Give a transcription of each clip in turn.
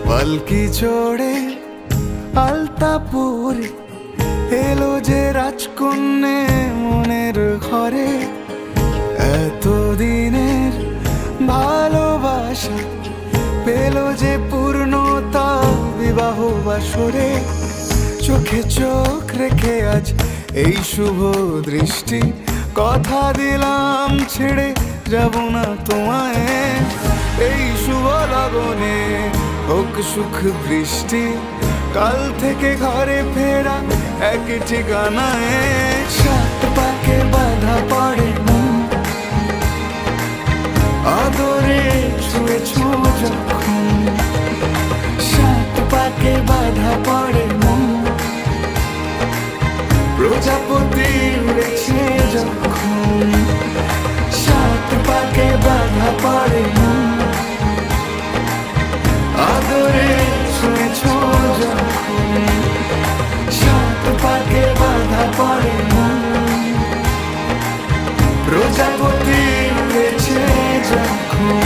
পালকি চড়ে আলতাপুর এলো যে রাজকন্যে মনের ঘরে। এতদিনের ভালোবাসা পেল যে পূর্ণতা বিবাহ বাসরে। চোখে চোখ রেখে আজ এই শুভ দৃষ্টি, কথা দিলাম ছেড়ে যাব না তোমায়। এই শুভ লগনে হোক সুখ বৃষ্টি, কাল থেকে ঘরে ফেরা এক ঠিকানায়। সাত পাকে বাধা পড়ে মন, আদরে ছুঁয়েছ যখন। সাত পাকে বাধা পড়ে মন, প্রজাপতি উড়েছে যখন। সাত পাকে বাধা পড়ে মন, আদরে ছুঁয়েছ যখন। সাত পাকে বাধা পড়ে মন, প্রজাপতি উড়েছে যখন।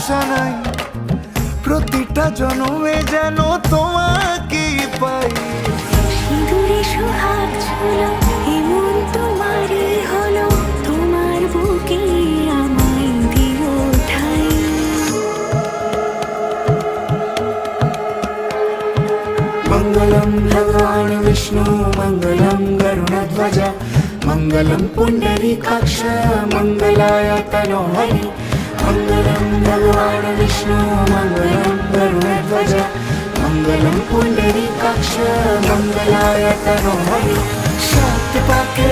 সানাই প্রতিটা জন্মে যেন তোমাকে পাই। সিঁদুরে সোহাগ ছিল এমন তোমারই হলো, তোমার বুকে আমায় দিও ঠাই। মঙ্গলম ভগবান বিষ্ণু মঙ্গলম গরুড়ধ্বজ, মঙ্গলম পুণ্ডরীকাক্ষ মঙ্গলায় তনোহরি। মঙ্গলম ভগবান বিষ্ণু মঙ্গলম গরুড়ধ্বজ, মঙ্গলম পুণ্ডরীকাক্ষ মঙ্গলায় তনোহরি। সাত পাকে